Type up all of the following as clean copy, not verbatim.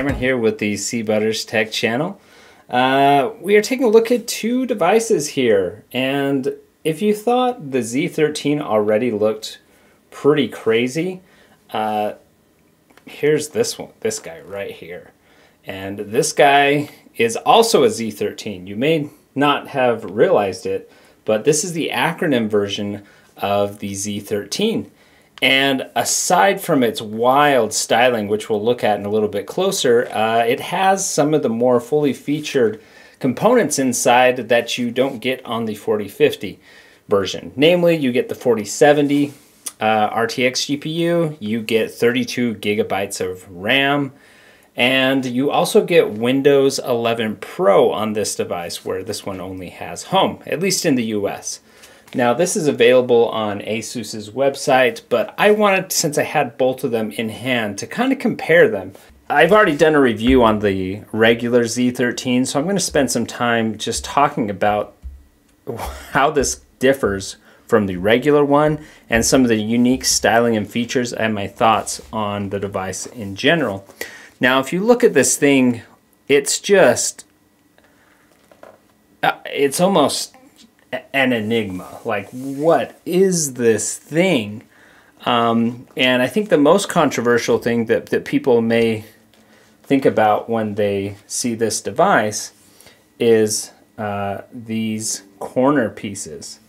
Cameron here with the C Butters Tech channel. We are taking a look at two devices here, and if you thought the Z13 already looked pretty crazy, here's this one, this guy right here. And this guy is also a Z13. You may not have realized it, but this is the acronym version of the Z13. And aside from its wild styling, which we'll look at in a little bit closer, it has some of the more fully featured components inside that you don't get on the 4050 version. Namely, you get the 4070 RTX GPU, you get 32 gigabytes of RAM, and you also get Windows 11 Pro on this device, where this one only has Home, at least in the US. Now, this is available on ASUS's website, but I wanted, since I had both of them in hand, to kind of compare them. I've already done a review on the regular Z13, so I'm going to spend some time just talking about how this differs from the regular one and some of the unique styling and features and my thoughts on the device in general. Now, if you look at this thing, it's just, it's almost an enigma. Like, what is this thing? And I think the most controversial thing that people may think about when they see this device is these corner pieces.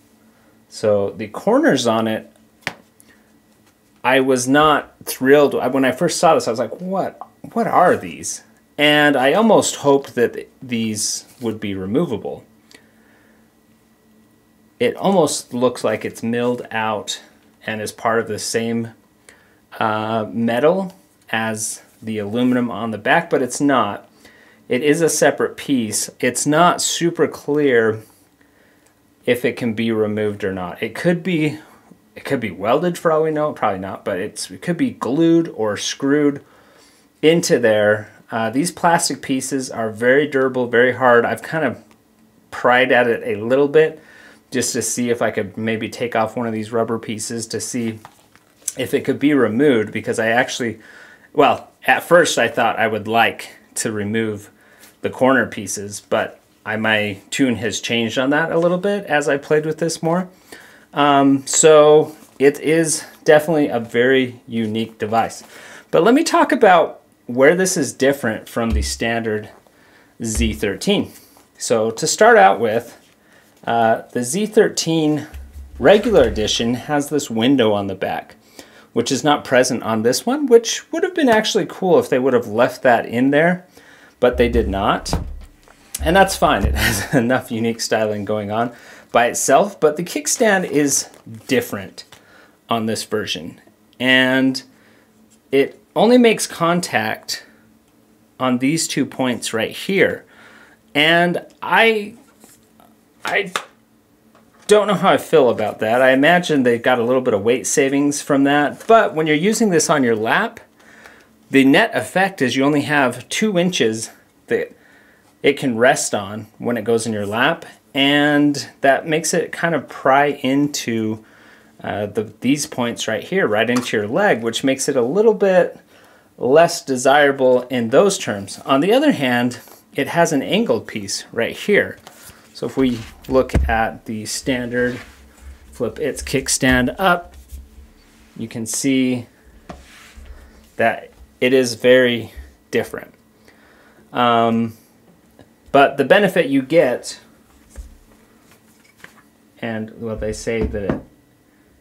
So the corners on it, I was not thrilled. When I first saw this, I was like, what are these? And I almost hoped that these would be removable. It almost looks like it's milled out and is part of the same metal as the aluminum on the back, but it's not. It is a separate piece. It's not super clear if it can be removed or not. It could be welded for all we know, probably not, but it could be glued or screwed into there. These plastic pieces are very durable, very hard. I've kind of pried at it a little bit just to see if I could maybe take off one of these rubber pieces to see if it could be removed, because I actually, well, at first I thought I would like to remove the corner pieces, but my tune has changed on that a little bit as I played with this more. So it is definitely a very unique device. But let me talk about where this is different from the standard Z13. So to start out with, the Z13 regular edition has this window on the back, which is not present on this one, which would have been actually cool if they would have left that in there, but they did not. And that's fine. It has enough unique styling going on by itself, but the kickstand is different on this version. And it only makes contact on these 2 points right here. And I don't know how I feel about that. I imagine they got a little bit of weight savings from that, but when you're using this on your lap, the net effect is you only have 2 inches that it can rest on when it goes in your lap, and that makes it kind of pry into these points right here, right into your leg, which makes it a little bit less desirable in those terms. On the other hand, it has an angled piece right here. So if we look at the standard, flip its kickstand up, you can see that it is very different. But the benefit you get, and well, they say that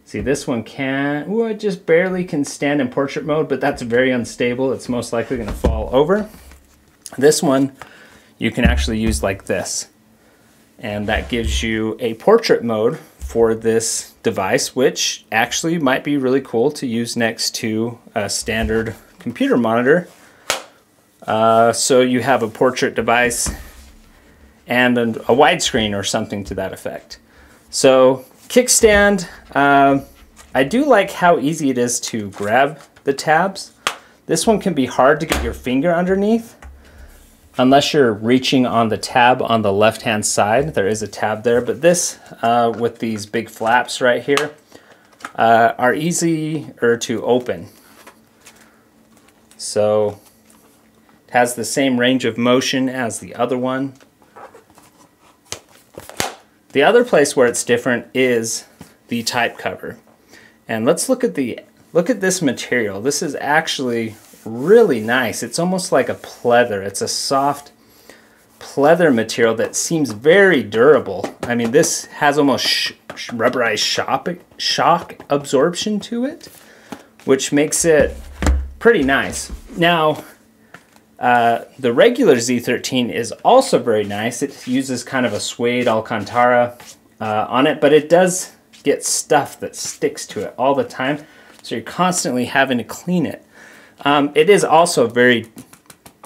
see, this one can, ooh, it just barely can stand in portrait mode, but that's very unstable. It's most likely going to fall over. This one you can actually use like this, and that gives you a portrait mode for this device, which actually might be really cool to use next to a standard computer monitor. So you have a portrait device and a widescreen or something to that effect. So kickstand, I do like how easy it is to grab the tabs. This one can be hard to get your finger underneath unless you're reaching on the tab on the left hand side. There is a tab there, but this with these big flaps right here are easier to open. So has the same range of motion as the other one. The other place where it's different is the type cover. And let's look at this material. This is actually really nice. It's almost like a pleather. It's a soft pleather material that seems very durable. I mean, this has almost rubberized shock absorption to it, which makes it pretty nice. Now, the regular Z13 is also very nice. It uses kind of a suede Alcantara on it, but it does get stuff that sticks to it all the time, so you're constantly having to clean it. It is also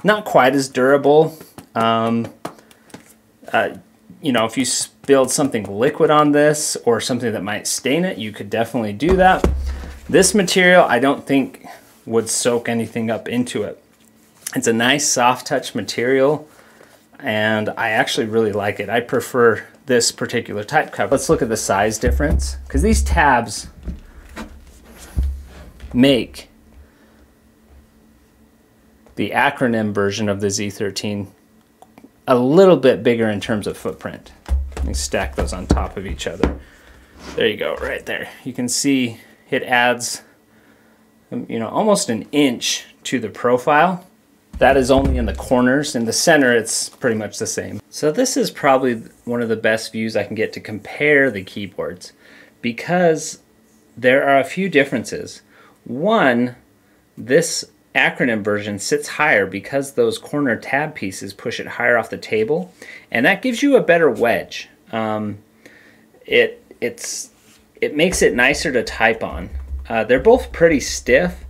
not quite as durable. You know, if you spilled something liquid on this or something that might stain it, you could definitely do that. This material, I don't think would soak anything up into it. It's a nice soft touch material, and I actually really like it. I prefer this particular type cover. Let's look at the size difference, because these tabs make the Acronym version of the Z13 a little bit bigger in terms of footprint. Let me stack those on top of each other. There you go, right there. You can see it adds, you know, almost an inch to the profile. That is only in the corners. In the center, it's pretty much the same. So this is probably one of the best views I can get to compare the keyboards, because there are a few differences. One, this Acronym version sits higher because those corner tab pieces push it higher off the table, and that gives you a better wedge. It makes it nicer to type on. They're both pretty stiff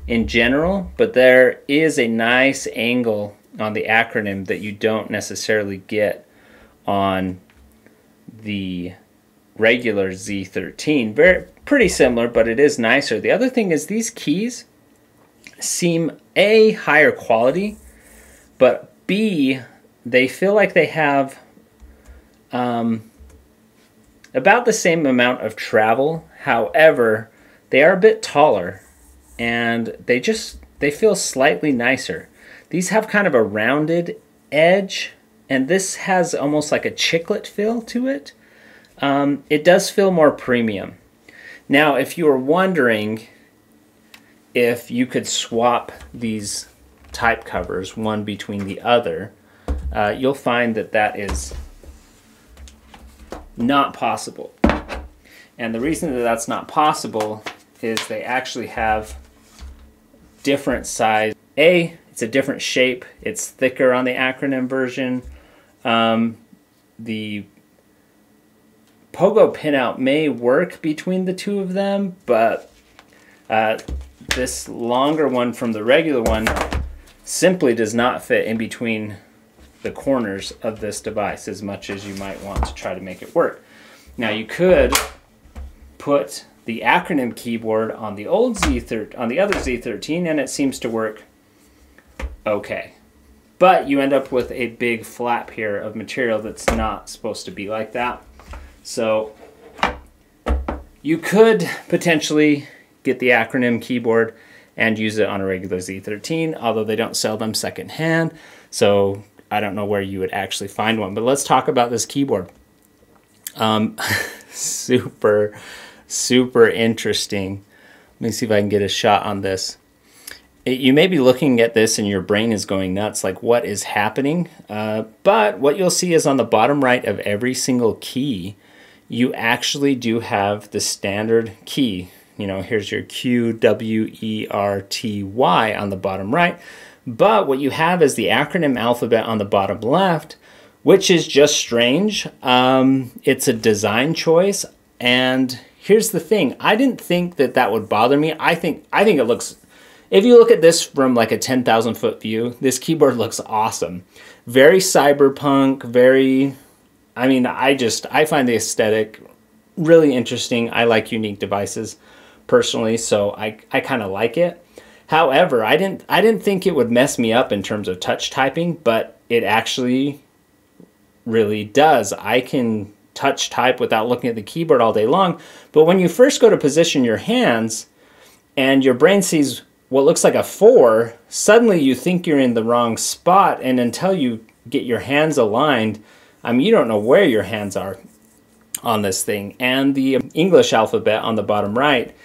in general, but there is a nice angle on the Acronym that you don't necessarily get on the regular Z13. Pretty similar, but it is nicer. The other thing is these keys seem A, higher quality, but B, they feel like they have about the same amount of travel. However, they are a bit taller, and they feel slightly nicer. These have kind of a rounded edge, and this has almost like a chiclet feel to it. It does feel more premium. Now, if you were wondering if you could swap these type covers one between the other, you'll find that that is not possible. And the reason that that's not possible is they actually have different size. It's a different shape. It's thicker on the Acronym version. The pogo pinout may work between the two of them, but this longer one from the regular one simply does not fit in between the corners of this device as much as you might want to try to make it work. Now, you could put the Acronym keyboard on the old on the other Z13, and it seems to work okay. But you end up with a big flap here of material that's not supposed to be like that. So you could potentially get the Acronym keyboard and use it on a regular Z13, although they don't sell them secondhand, so I don't know where you would actually find one. But let's talk about this keyboard. Super interesting. Let me see if I can get a shot on this. You may be looking at this and your brain is going nuts, like what is happening? But what you'll see is on the bottom right of every single key, you actually do have the standard key. You know, here's your Q, W, E, R, T, Y on the bottom right. But what you have is the Acronym alphabet on the bottom left, which is just strange. It's a design choice. And here's the thing. I didn't think that that would bother me. I think it looks, if you look at this from like a 10,000 foot view, this keyboard looks awesome. Very cyberpunk, very, I mean, I find the aesthetic really interesting. I like unique devices personally, so I kind of like it. However, I didn't think it would mess me up in terms of touch typing, but it actually really does. I can touch type without looking at the keyboard all day long, but when you first go to position your hands and your brain sees what looks like a 4, suddenly you think you're in the wrong spot, and until you get your hands aligned, you don't know where your hands are on this thing. And the English alphabet on the bottom right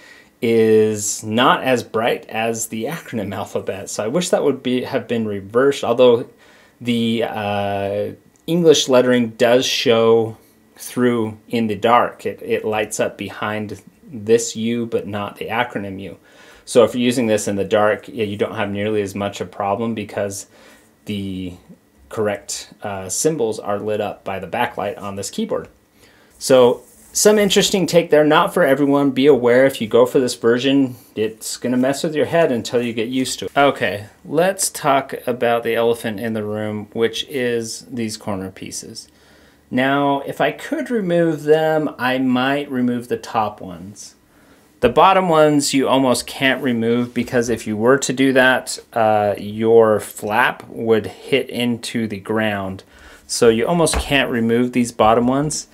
is not as bright as the acronym alphabet. So I wish that would have been reversed, although the English lettering does show through in the dark. It lights up behind this U, but not the acronym U. So if you're using this in the dark, you don't have nearly as much a problem because the correct symbols are lit up by the backlight on this keyboard. So some interesting take there, not for everyone. Be aware if you go for this version, it's going to mess with your head until you get used to it. Okay, let's talk about the elephant in the room, which is these corner pieces. Now, if I could remove them, I might remove the top ones. The bottom ones you almost can't remove because if you were to do that, your flap would hit into the ground. So you almost can't remove these bottom ones.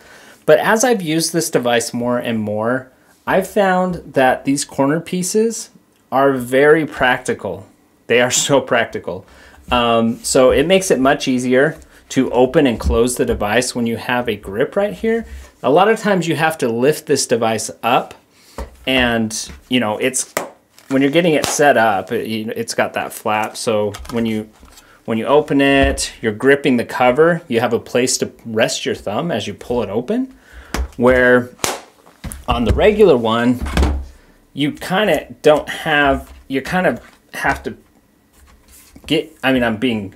But as I've used this device more and more, I've found that these corner pieces are very practical. They are so practical. So it makes it much easier to open and close the device when you have a grip right here. A lot of times you have to lift this device up, and you know, it's when you're getting it set up, it's got that flap. So when you open it, you're gripping the cover. You have a place to rest your thumb as you pull it open. Where on the regular one, you kind of don't have. You kind of have to get. I mean, I'm being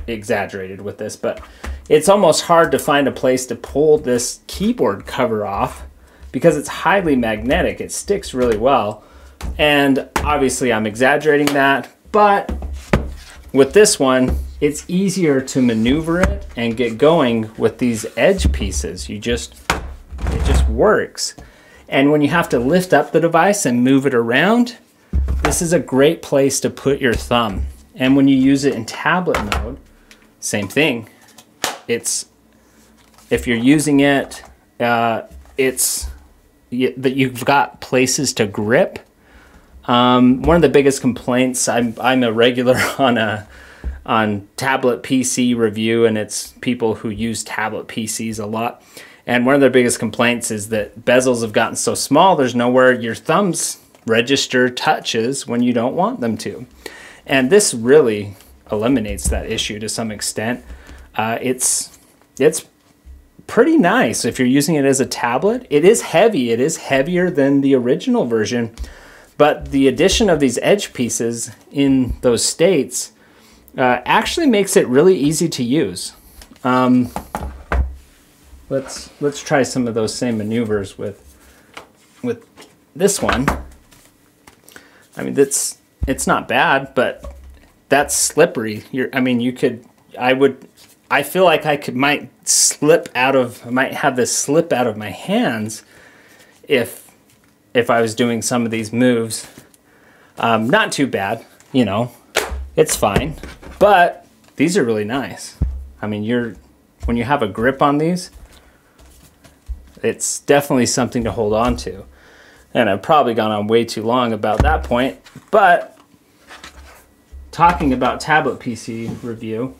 exaggerated with this, but it's almost hard to find a place to pull this keyboard cover off because it's highly magnetic. It sticks really well. And obviously I'm exaggerating that, but with this one, it's easier to maneuver it and get going with these edge pieces. It just works. And when you have to lift up the device and move it around, this is a great place to put your thumb. And when you use it in tablet mode, same thing. If you're using it, that you've got places to grip. One of the biggest complaints, I'm a regular on tablet PC review, and it's people who use tablet PCs a lot. And one of their biggest complaints is that bezels have gotten so small, there's nowhere your thumbs register touches when you don't want them to. And this really eliminates that issue to some extent. It's pretty nice if you're using it as a tablet. It is heavy. It is heavier than the original version, but the addition of these edge pieces in those states actually makes it really easy to use. Let's try some of those same maneuvers with this one. I mean, it's not bad, but that's slippery. I feel like I might have this slip out of my hands if I was doing some of these moves. Not too bad, you know, it's fine, but these are really nice. I mean, when you have a grip on these, it's definitely something to hold on to. And I've probably gone on way too long about that point, but talking about tablet PC review,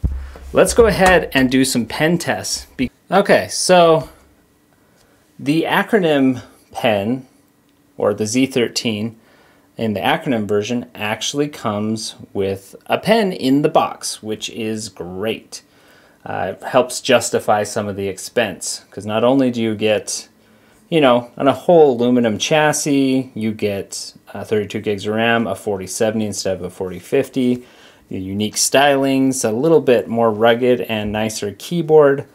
let's go ahead and do some pen tests. Okay, so the Acronym pen, or the Z13, in the Acronym version actually comes with a pen in the box, which is great. It helps justify some of the expense, because not only do you get, you know, on a whole aluminum chassis, you get 32 gigs of RAM, a 4070 instead of a 4050, the unique stylings, a little bit more rugged and nicer keyboard,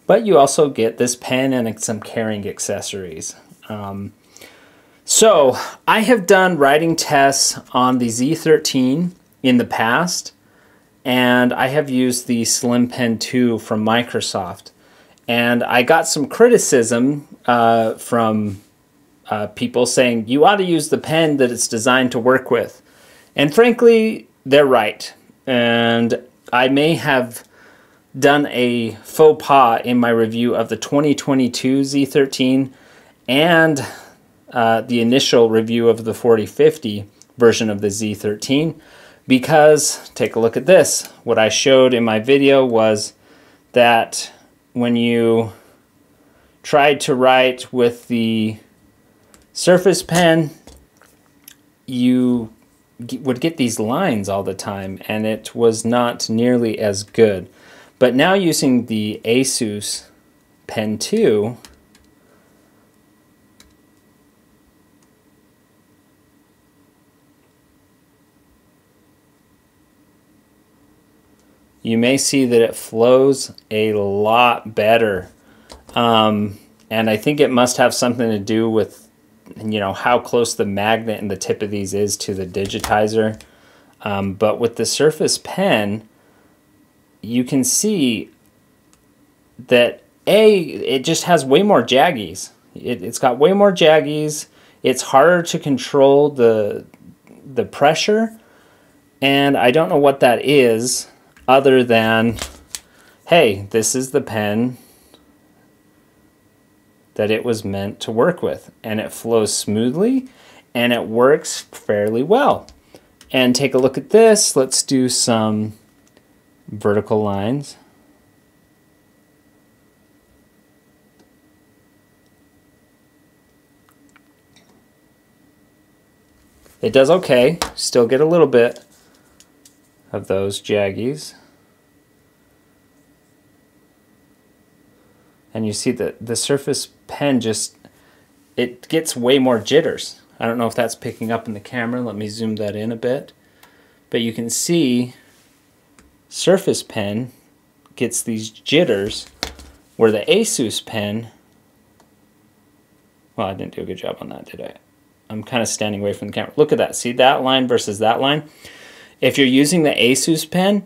but you also get this pen and some carrying accessories. So I have done writing tests on the Z13 in the past, and I have used the Slim Pen 2 from Microsoft. And I got some criticism from people saying, you ought to use the pen that it's designed to work with. And frankly, they're right. And I may have done a faux pas in my review of the 2022 Z13 and the initial review of the 4050 version of the Z13 because, take a look at this. What I showed in my video was that when you tried to write with the Surface Pen, you would get these lines all the time, and it was not nearly as good. But now using the ASUS Pen 2, you may see that it flows a lot better. And I think it must have something to do with, you know, how close the magnet and the tip of these is to the digitizer. But with the Surface Pen, you can see that it just has way more jaggies. It's got way more jaggies. It's harder to control the pressure, and I don't know what that is other than, hey, this is the pen that it was meant to work with, and it flows smoothly and it works fairly well. And take a look at this. Let's do some vertical lines. It does okay. Still get a little bit of those jaggies. And you see that the Surface Pen just, it gets way more jitters. I don't know if that's picking up in the camera. Let me zoom that in a bit. But you can see Surface Pen gets these jitters where the ASUS Pen, well, I didn't do a good job on that, did I? I'm kind of standing away from the camera. Look at that. See that line versus that line? If you're using the ASUS Pen,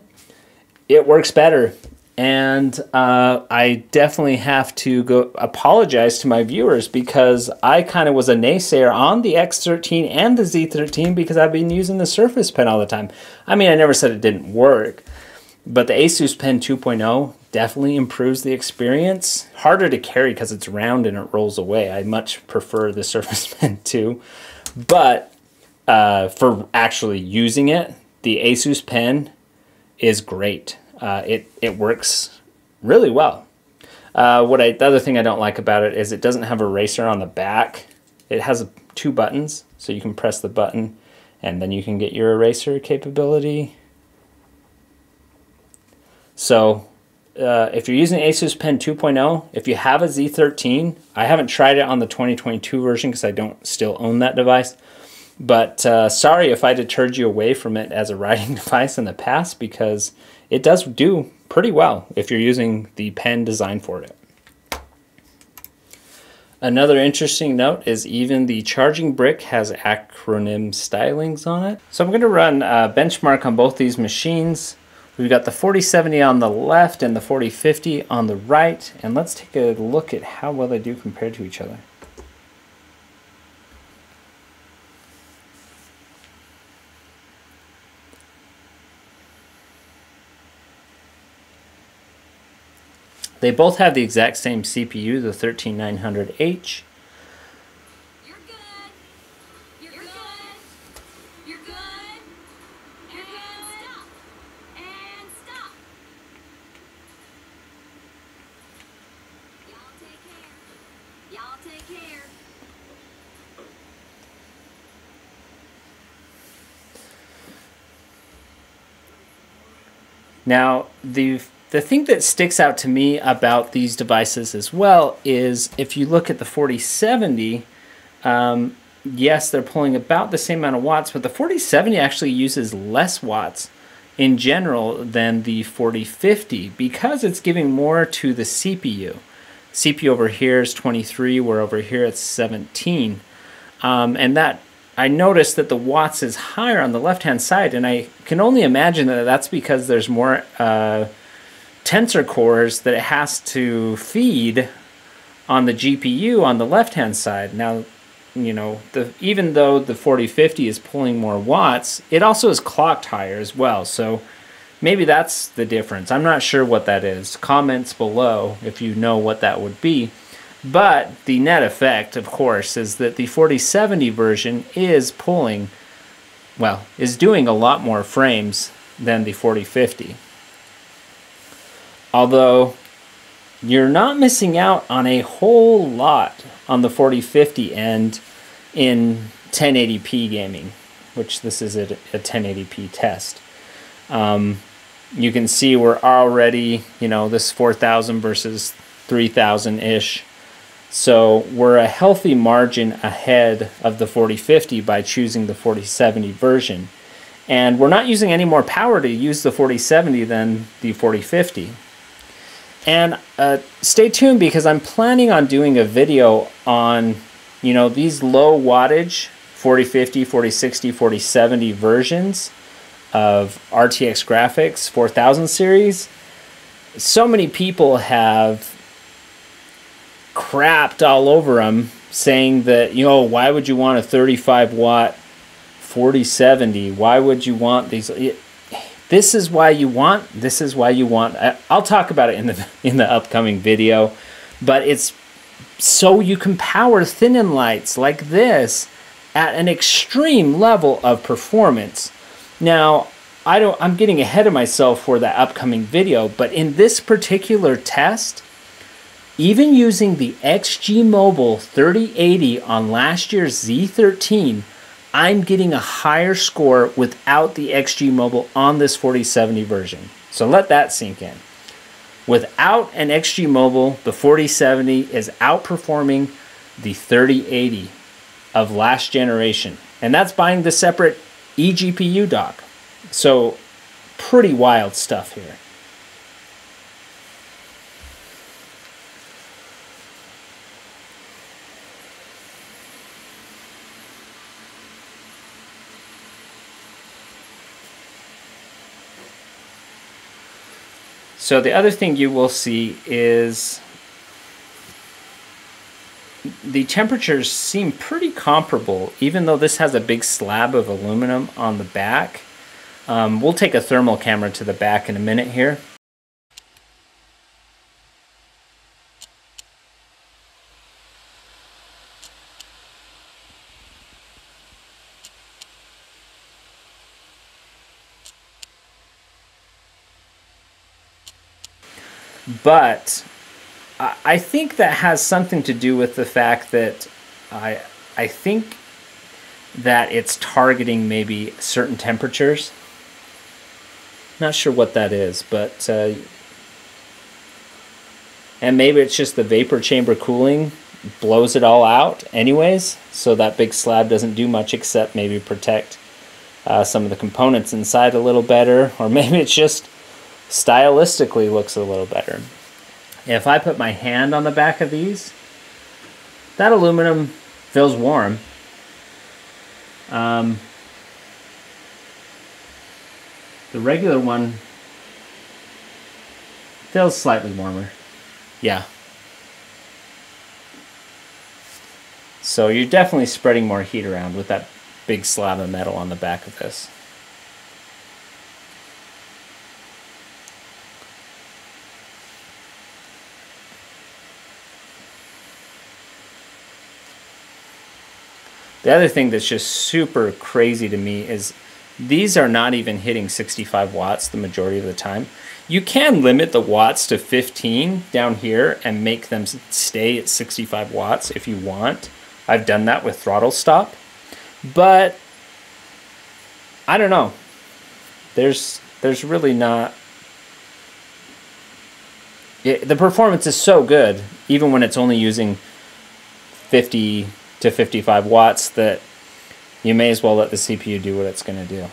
it works better. And I definitely have to go apologize to my viewers because I kind of was a naysayer on the X13 and the Z13 because I've been using the Surface Pen all the time. I mean, I never said it didn't work, but the ASUS Pen 2.0 definitely improves the experience. Harder to carry because it's round and it rolls away. I much prefer the Surface Pen 2, but for actually using it, the ASUS Pen is great. It works really well. The other thing I don't like about it is it doesn't have a eraser on the back. It has 2 buttons, so you can press the button and then you can get your eraser capability. So if you're using ASUS Pen 2.0, if you have a Z13, I haven't tried it on the 2022 version because I don't still own that device. But sorry if I deterred you away from it as a writing device in the past, because it does do pretty well if you're using the pen designed for it. Another interesting note is even the charging brick has acronym stylings on it. So I'm going to run a benchmark on both these machines. We've got the 4070 on the left and the 4050 on the right, and let's take a look at how well they do compared to each other. They both have the exact same CPU, the 13900H. You're good. You're good. You're good. And stop. And stop. Y'all take care. Y'all take care. Now, the thing that sticks out to me about these devices as well is if you look at the 4070, yes, they're pulling about the same amount of watts, but the 4070 actually uses less watts in general than the 4050 because it's giving more to the CPU. CPU over here is 23, where over here it's 17. And that I noticed that the watts is higher on the left-hand side, and I can only imagine that that's because there's more tensor cores that it has to feed on the GPU on the left-hand side. Now, you know, even though the 4050 is pulling more watts, it also is clocked higher as well. So maybe that's the difference. I'm not sure what that is. Comments below if you know what that would be. But the net effect, of course, is that the 4070 version is pulling well, is doing a lot more frames than the 4050. Although you're not missing out on a whole lot on the 4050 end in 1080p gaming, which this is a 1080p test. You can see we're already, you know, this 4,000 versus 3,000-ish. So we're a healthy margin ahead of the 4050 by choosing the 4070 version. And we're not using any more power to use the 4070 than the 4050. And stay tuned, because I'm planning on doing a video on, you know, these low wattage 4050, 4060, 4070 versions of RTX graphics 4000 series. So many people have crapped all over them, saying that, you know, why would you want a 35 watt 4070? Why would you want these? This is why you want. This is why you want. I'll talk about it in the upcoming video, but it's so you can power thin-end lights like this at an extreme level of performance. Now, I'm getting ahead of myself for that upcoming video, but in this particular test, even using the XG Mobile 3080 on last year's Z13, I'm getting a higher score without the XG Mobile on this 4070 version. So let that sink in. Without an XG Mobile, the 4070 is outperforming the 3080 of last generation. And that's buying the separate eGPU dock. So pretty wild stuff here. So the other thing you will see is the temperatures seem pretty comparable, even though this has a big slab of aluminum on the back. We'll take a thermal camera to the back in a minute here. But I think that has something to do with the fact that I think that it's targeting maybe certain temperatures. Not sure what that is, but and maybe it's just the vapor chamber cooling blows it all out anyways, so that big slab doesn't do much except maybe protect some of the components inside a little better, or maybe it's just stylistically looks a little better. If I put my hand on the back of these, that aluminum feels warm. The regular one feels slightly warmer. Yeah. So you're definitely spreading more heat around with that big slab of metal on the back of this. The other thing that's just super crazy to me is these are not even hitting 65 watts the majority of the time. You can limit the watts to 15 down here and make them stay at 65 watts if you want. I've done that with throttle stop. But I don't know. There's really not... the performance is so good, even when it's only using 50 to 55 watts, that you may as well let the CPU do what it's going to do.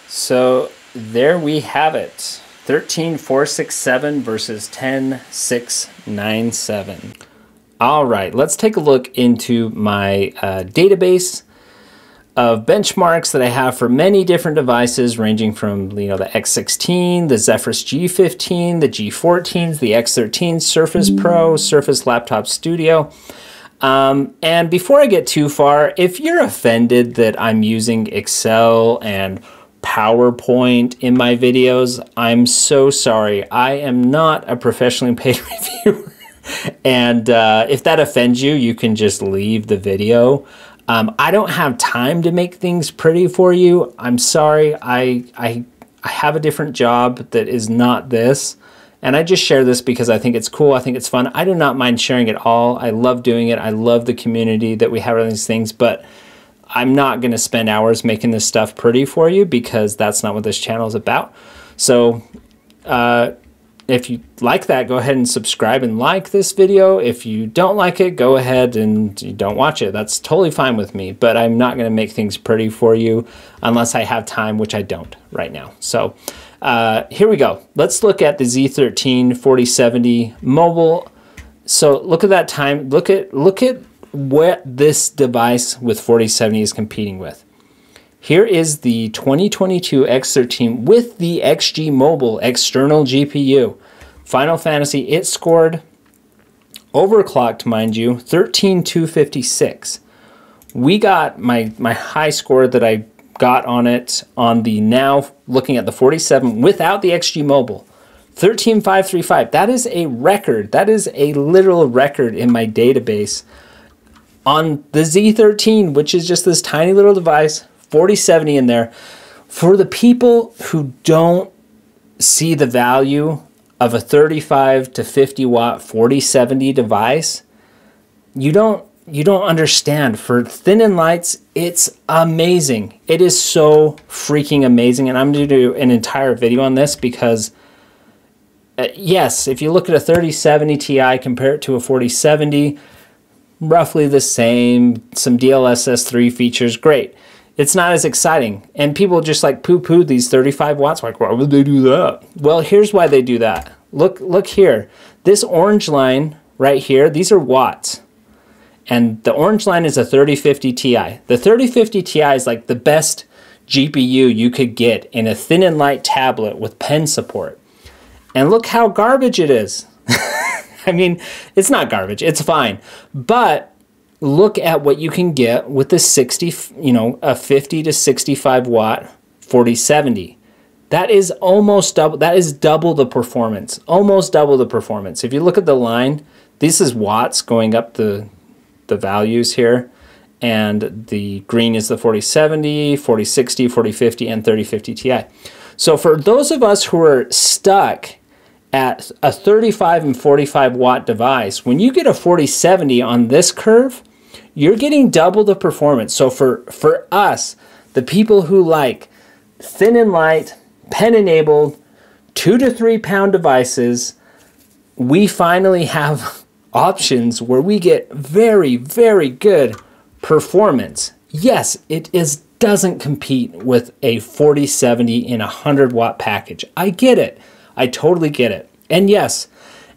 So there we have it. 13,467 versus 10,697. All right, let's take a look into my database of benchmarks that I have for many different devices, ranging from the X16, the Zephyrus G15, the G14s, the X13, Surface Pro, Surface Laptop Studio. And before I get too far, if you're offended that I'm using Excel and PowerPoint in my videos, I'm so sorry. I am not a professionally paid reviewer. And if that offends you, you can just leave the video. I don't have time to make things pretty for you. I'm sorry. I have a different job that is not this. And I just share this because I think it's cool. I think it's fun. I do not mind sharing it all. I love doing it. I love the community that we have on these things. But I'm not going to spend hours making this stuff pretty for you because that's not what this channel is about. So if you like that, go ahead and subscribe and like this video. If you don't like it, go ahead and you don't watch it. That's totally fine with me, but I'm not going to make things pretty for you unless I have time, which I don't right now. So here we go. Let's look at the Z13 4070 mobile. So look at that time. Look at what this device with 4070 is competing with. Here is the 2022 X13 with the XG Mobile external GPU. Final Fantasy, it scored, overclocked mind you, 13,256. We got my high score that I got on it on the now looking at the 47 without the XG Mobile, 13,535. That is a record. That is a literal record in my database on the Z13, which is just this tiny little device. 4070 in there. For the people who don't see the value of a 35 to 50 watt 4070 device, you don't understand. For thin and lights, it's amazing. It is so freaking amazing. And I'm going to do an entire video on this because yes, if you look at a 3070 Ti, compare it to a 4070, roughly the same, some DLSS 3 features, great. It's not as exciting. And people just like poo-poo these 35 watts. Like, why would they do that? Well, here's why they do that. Look here. This orange line right here, these are watts. And the orange line is a 3050 Ti. The 3050 Ti is like the best GPU you could get in a thin and light tablet with pen support. And look how garbage it is. I mean, it's not garbage. It's fine. But look at what you can get with the 50 to 65 watt 4070. That is almost double. That is double the performance. Almost double the performance. If you look at the line, this is watts going up the values here, and the green is the 4070, 4060, 4050, and 3050 Ti. So for those of us who are stuck at a 35 and 45 watt device, when you get a 4070 on this curve, you're getting double the performance. So for us, the people who like thin and light, pen enabled, 2 to 3 pound devices, we finally have options where we get very, very good performance. Yes, it doesn't compete with a 4070 in a 100 watt package. I get it. I totally get it. And yes,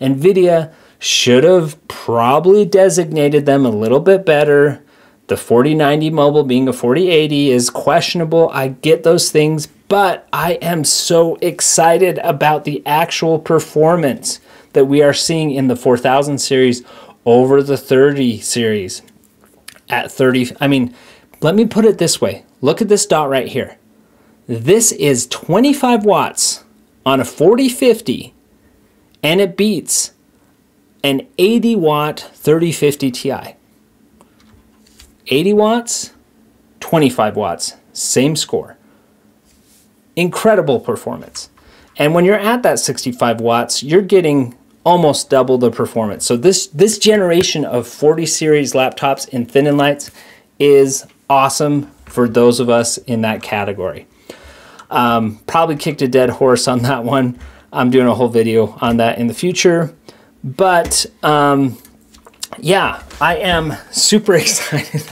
NVIDIA should have probably designated them a little bit better. The 4090 mobile being a 4080 is questionable. I get those things, but I am so excited about the actual performance that we are seeing in the 4000 series over the 30 series. At 30, I mean, let me put it this way. Look at this dot right here. This is 25 watts on a 4050, and it beats an 80 watt 3050 Ti. 80 watts, 25 watts, same score. Incredible performance. And when you're at that 65 watts, you're getting almost double the performance. So this generation of 40 series laptops in thin and lights is awesome for those of us in that category. Probably kicked a dead horse on that one. I'm doing a whole video on that in the future. But yeah, I am super excited.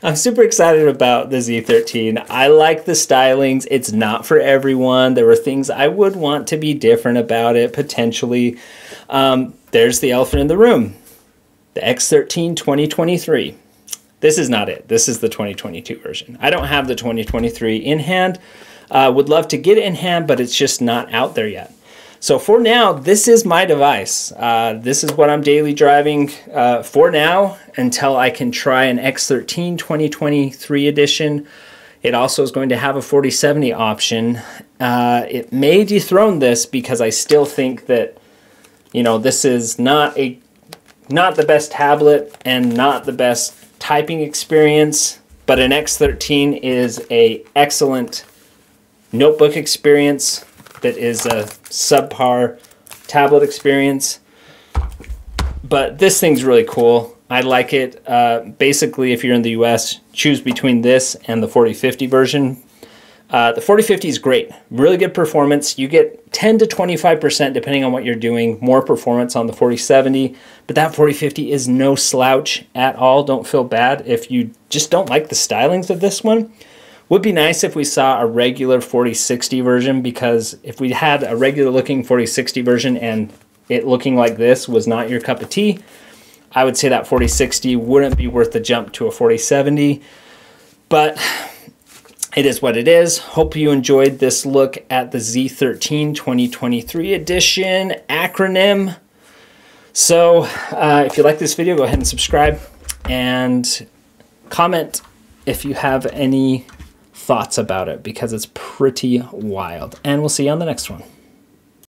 I'm super excited about the Z13. I like the stylings. It's not for everyone. There were things I would want to be different about it, potentially. There's the elephant in the room. The X13 2023. This is not it. This is the 2022 version. I don't have the 2023 in hand. Would love to get it in hand, but it's just not out there yet. So for now, this is my device. This is what I'm daily driving for now until I can try an X13 2023 edition. It also is going to have a 4070 option. It may dethrone this because I still think that, you know, this is not the best tablet and not the best typing experience, but an X13 is a excellent notebook experience that is a subpar tablet experience. But this thing's really cool. I like it. Basically, if you're in the US, choose between this and the 4050 version. The 4050 is great. Really good performance. You get 10 to 25%, depending on what you're doing, more performance on the 4070. But that 4050 is no slouch at all. Don't feel bad if you just don't like the stylings of this one. Would be nice if we saw a regular 4060 version, because if we had a regular looking 4060 version and it looking like this was not your cup of tea, I would say that 4060 wouldn't be worth the jump to a 4070, but it is what it is. Hope you enjoyed this look at the Z13 2023 edition acronym. So if you like this video, go ahead and subscribe and comment if you have any thoughts about it, because it's pretty wild. And we'll see you on the next one.